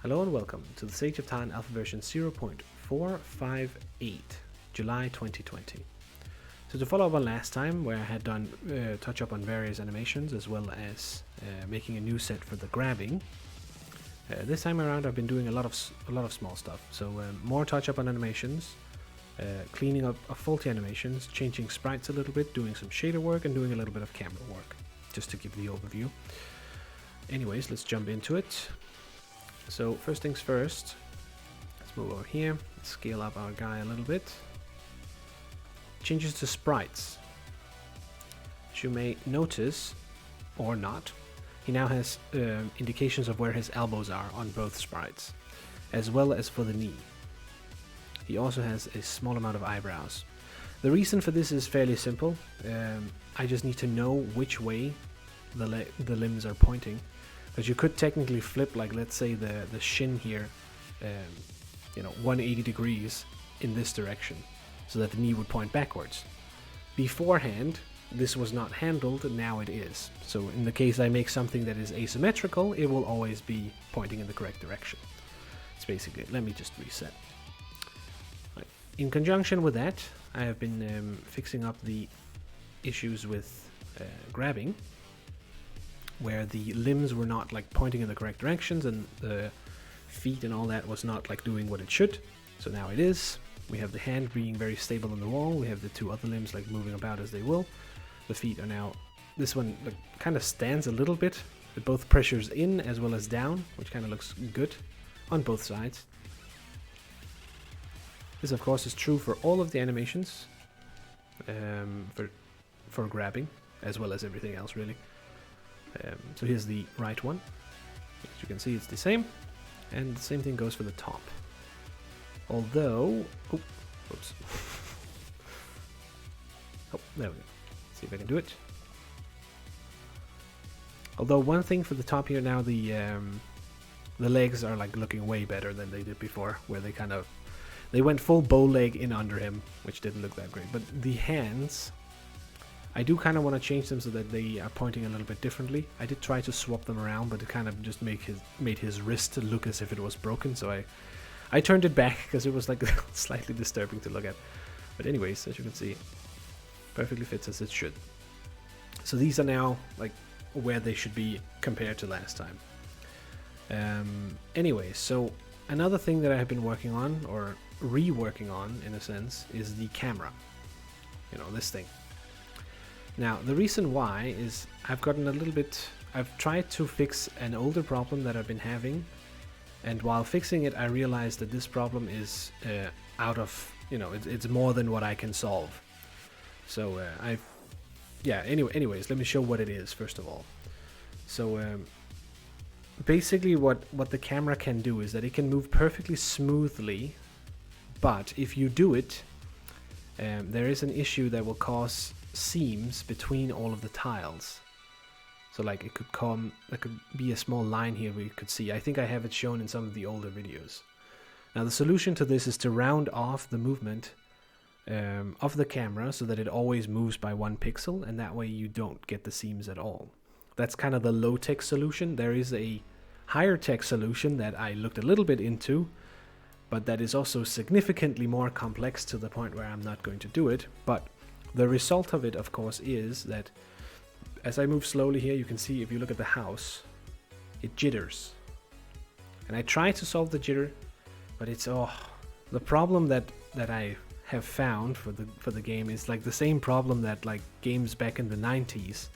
Hello and welcome to the Sage of Tarn Alpha version 0.458, July 2020. So to follow up on last time, where I had done touch up on various animations as well as making a new set for the grabbing, this time around I've been doing a lot of small stuff. So more touch up on animations, cleaning up faulty animations, changing sprites a little bit, doing some shader work, and doing a little bit of camera work, just to give the overview. Anyways, let's jump into it. So first things first, let's move over here, let's scale up our guy a little bit. Changes to sprites. As you may notice, or not, he now has indications of where his elbows are on both sprites, as well as for the knee. He also has a small amount of eyebrows. The reason for this is fairly simple. I just need to know which way the limbs are pointing. Because you could technically flip, like let's say the shin here, 180 degrees in this direction, so that the knee would point backwards. Beforehand, this was not handled, and now it is. So in the case I make something that is asymmetrical, it will always be pointing in the correct direction. It's basically it. Let me just reset. Right. In conjunction with that, I have been fixing up the issues with grabbing, where the limbs were not like pointing in the correct directions and the feet and all that was not like doing what it should. So now it is. We have the hand being very stable on the wall. We have the two other limbs like moving about as they will. The feet are now, this one like, kind of stands a little bit with both pressures in as well as down, which kind of looks good on both sides. This of course is true for all of the animations for grabbing as well as everything else really. So here's the right one. As you can see, it's the same, and the same thing goes for the top. Although, whoops. Oh, there we go. See if I can do it. Although one thing for the top here now, the legs are like looking way better than they did before, where they went full bow leg in under him, which didn't look that great. But the hands, I do kind of want to change them so that they are pointing a little bit differently. I did try to swap them around, but it kind of just made his wrist look as if it was broken. So I turned it back because it was like slightly disturbing to look at. But anyways, as you can see, perfectly fits as it should. So these are now like where they should be compared to last time. Anyways, so another thing that I have been working on, or reworking on in a sense, is the camera. This thing. Now, the reason why is I've tried to fix an older problem that I've been having, and while fixing it, I realized that this problem is it's more than what I can solve. So, anyways, let me show what it is, first of all. So, basically what the camera can do is that it can move perfectly smoothly, but if you do it, there is an issue that will cause seams between all of the tiles. So like there could be a small line here where you could see. I think I have it shown in some of the older videos. Now the solution to this is to round off the movement of the camera so that it always moves by 1 pixel, and that way you don't get the seams at all. That's kind of the low-tech solution. There is a higher-tech solution that I looked a little bit into, but that is also significantly more complex to the point where I'm not going to do it. But the result of it, of course, is that as I move slowly here, you can see if you look at the house, it jitters. And I try to solve the jitter, but it's the problem that I have found for the game is like the same problem that like games back in the 90s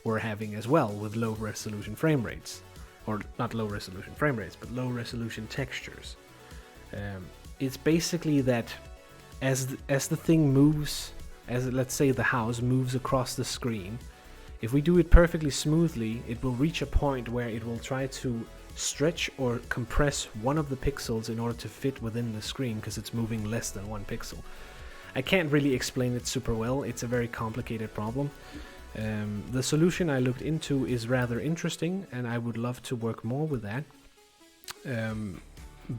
were having as well, with low resolution frame rates, or not low resolution frame rates, but low resolution textures. It's basically that as the thing moves, as let's say the house moves across the screen, if we do it perfectly smoothly, it will reach a point where it will try to stretch or compress one of the pixels in order to fit within the screen because it's moving less than 1 pixel. I can't really explain it super well. It's a very complicated problem. The solution I looked into is rather interesting, and I would love to work more with that.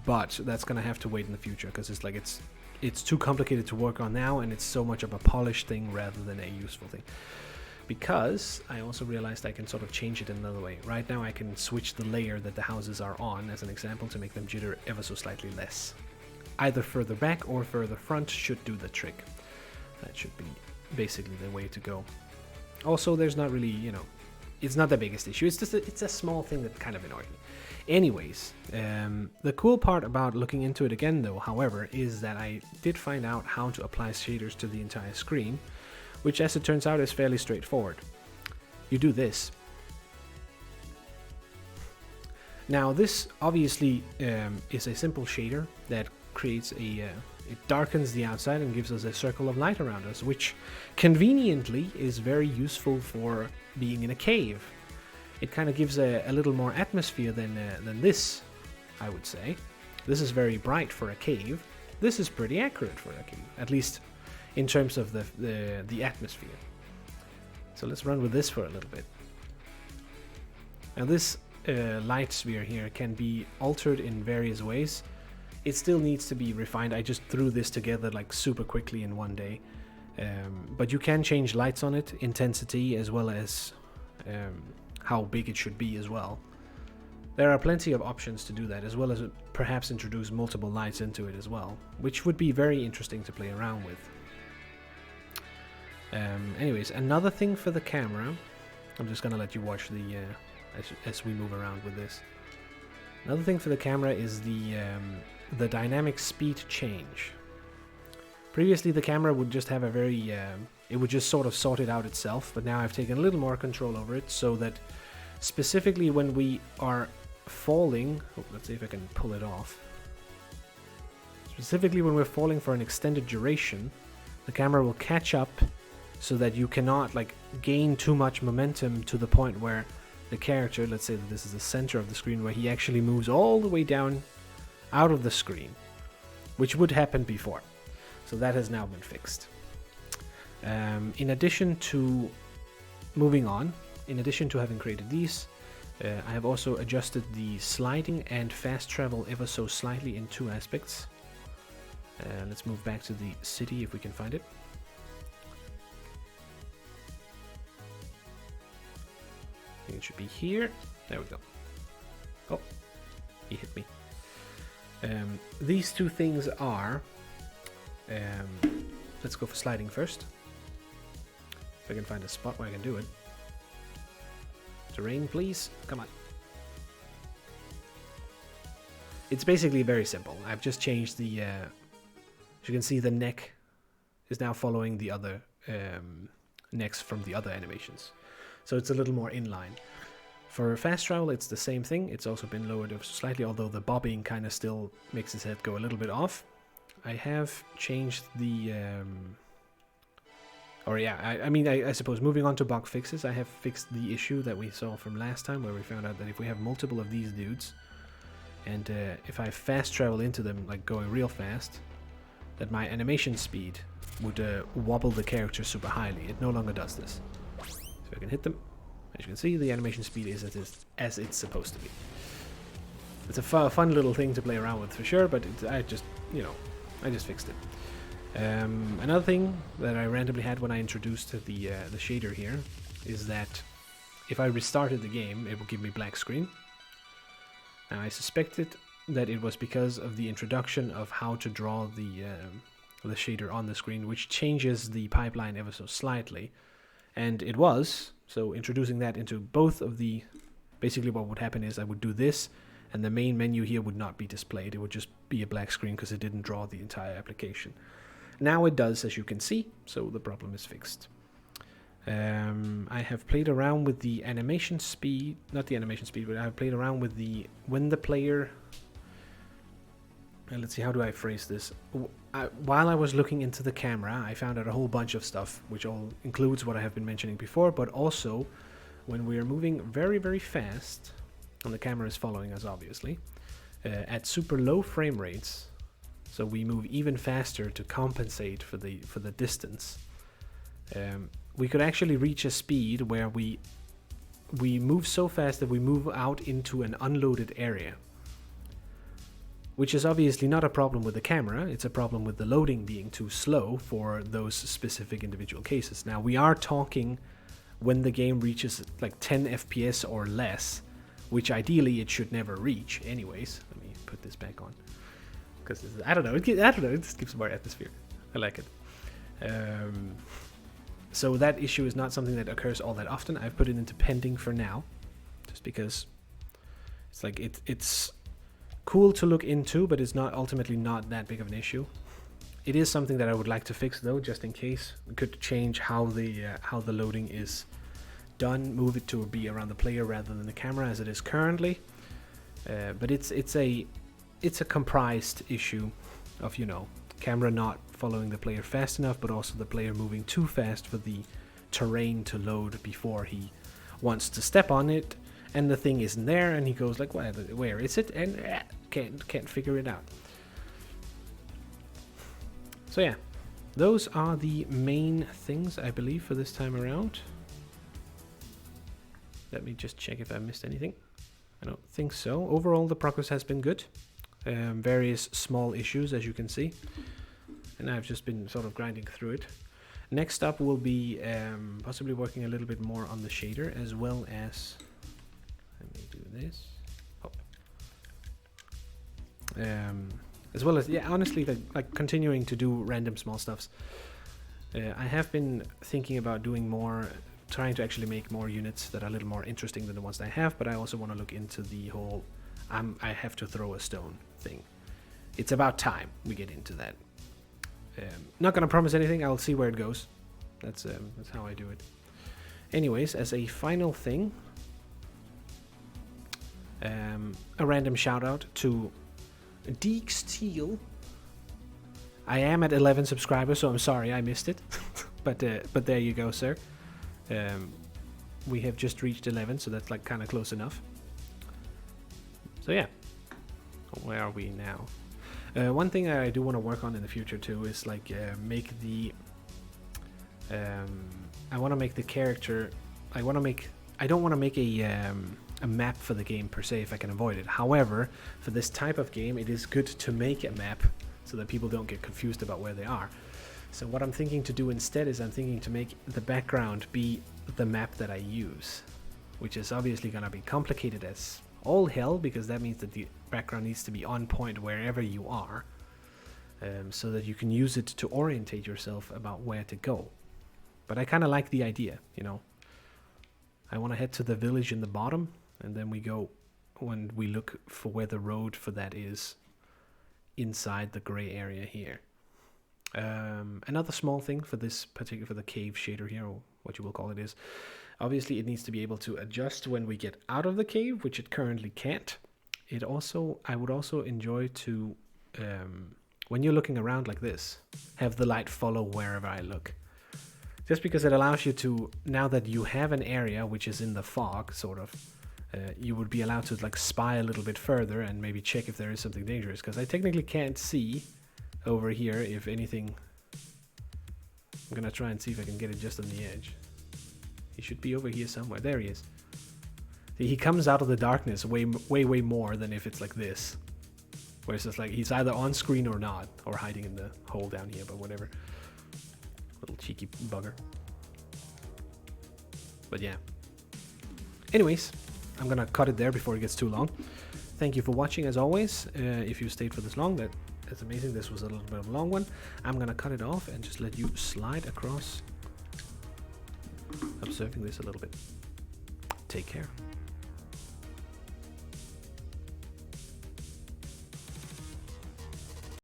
But that's gonna have to wait in the future because it's too complicated to work on now, and it's so much of a polished thing rather than a useful thing. because I also realized I can sort of change it another way. Right now I can switch the layer that the houses are on, as an example, to make them jitter ever so slightly less. Either further back or further front should do the trick. That should be basically the way to go. Also, there's not really, you know, it's not the biggest issue. It's just it's a small thing that kind of annoyed me. Anyways, the cool part about looking into it again, though, however, is that I did find out how to apply shaders to the entire screen, which, as it turns out, is fairly straightforward. You do this. Now, this obviously is a simple shader that creates a it darkens the outside and gives us a circle of light around us, which conveniently is very useful for being in a cave. It kind of gives a little more atmosphere than this, I would say. This is very bright for a cave. This is pretty accurate for a cave, at least in terms of the atmosphere. So let's run with this for a little bit. Now this light sphere here can be altered in various ways. It still needs to be refined. I just threw this together like super quickly in one day. But you can change lights on it, intensity, as well as how big it should be as well. There are plenty of options to do that, as well as perhaps introduce multiple lights into it as well, which would be very interesting to play around with. Anyways, another thing for the camera, I'm just gonna let you watch the as we move around with this. Another thing for the camera is the dynamic speed change. Previously the camera would just have a very, it would just sort of sort it out itself, but now I've taken a little more control over it, so that specifically when we are falling, let's see if I can pull it off. Specifically when we're falling for an extended duration, the camera will catch up so that you cannot like gain too much momentum to the point where the character, let's say that this is the center of the screen, where he actually moves all the way down out of the screen, which would happen before. So that has now been fixed. In addition to moving on, in addition to having created these, I have also adjusted the sliding and fast travel ever so slightly in two aspects. Let's move back to the city if we can find it. I think it should be here. There we go. Oh, he hit me. These two things are, let's go for sliding first. If I can find a spot where I can do it. Terrain, please. Come on. It's basically very simple. I've just changed the, as you can see, the neck is now following the other necks from the other animations. So it's a little more inline. For fast travel, it's the same thing. It's also been lowered ever so slightly, although the bobbing kind of still makes his head go a little bit off. I have changed the, I suppose moving on to bug fixes, I have fixed the issue that we saw from last time, where we found out that if we have multiple of these dudes, and if I fast travel into them, like going real fast, that my animation speed would wobble the character super highly. It no longer does this. So I can hit them. As you can see, the animation speed is as it's supposed to be. It's a fun little thing to play around with for sure, but I just fixed it. Another thing that I randomly had when I introduced the shader here is that if I restarted the game, it will give me black screen. Now I suspected that it was because of the introduction of how to draw the shader on the screen, which changes the pipeline ever so slightly. And it was, so introducing that into both of the, basically what would happen is I would do this, and the main menu here would not be displayed. It would just be a black screen because it didn't draw the entire application. Now it does, as you can see, so the problem is fixed. I have played around with the animation speed, not the animation speed, but I have played around with the, when the player, let's see, how do I phrase this? While I was looking into the camera, I found out a whole bunch of stuff, which all includes what I have been mentioning before, but also when we are moving very, very fast, and the camera is following us, obviously, at super low frame rates, so we move even faster to compensate for the distance. We could actually reach a speed where we move so fast that we move out into an unloaded area, which is obviously not a problem with the camera. It's a problem with the loading being too slow for those specific individual cases. Now we are talking when the game reaches like 10 FPS or less, which ideally it should never reach anyways. Let me put this back on, because I don't know, it just gives more atmosphere. I like it. So that issue is not something that occurs all that often. I've put it into pending for now, just because it's like it's cool to look into, but it's not ultimately not that big of an issue. It is something that I would like to fix though, just in case. We could change how the loading is done, move it to be around the player rather than the camera as it is currently. But it's a comprised issue of, you know, camera not following the player fast enough, but also the player moving too fast for the terrain to load before he wants to step on it, and the thing isn't there, and he goes like, where is it? And can't figure it out. So yeah, those are the main things I believe for this time around. Let me just check if I missed anything. I don't think so. Overall, the progress has been good. Various small issues, as you can see, and I've just been sort of grinding through it. Next up will be possibly working a little bit more on the shader, as well as, let me do this. As well as, yeah, honestly, like continuing to do random small stuffs. I have been thinking about doing more, trying to actually make more units that are a little more interesting than the ones that I have, but I also want to look into the whole I have to throw a stone thing. It's about time we get into that. Not gonna promise anything. I'll see where it goes. That's how I do it. Anyways, as a final thing, a random shout out to Deeks Teal. I am at 11 subscribers, so I'm sorry I missed it. but there you go, sir. We have just reached 11, so that's like kind of close enough. So yeah, where are we now? One thing I do want to work on in the future too is like make the I want to make the character, I don't want to make a map for the game per se if I can avoid it. However, for this type of game it is good to make a map so that people don't get confused about where they are. So what I'm thinking to do instead is I'm thinking to make the background be the map that I use, which is obviously going to be complicated as all hell, because that means that the background needs to be on point wherever you are, so that you can use it to orientate yourself about where to go. But I kind of like the idea, you know. I want to head to the village in the bottom, and then we go, when we look for where the road for that is, inside the gray area here. Another small thing for this particular, for the cave shader here, or what you will call it, is obviously it needs to be able to adjust when we get out of the cave, which it currently can't. I would also enjoy to, when you're looking around like this, have the light follow wherever I look. Just because it allows you to, now that you have an area which is in the fog, sort of, you would be allowed to like spy a little bit further and maybe check if there is something dangerous, because I technically can't see over here if anything. I'm gonna try and see if I can get it just on the edge. He should be over here somewhere. There he is. See, he comes out of the darkness way more than if it's like this, where it's just like he's either on screen or not, or hiding in the hole down here, but whatever. Little cheeky bugger. But yeah. Anyways, I'm gonna cut it there before it gets too long. Thank you for watching as always. If you stayed for this long, that's amazing. This was a little bit of a long one. I'm gonna cut it off and just let you slide across, observing this a little bit. Take care.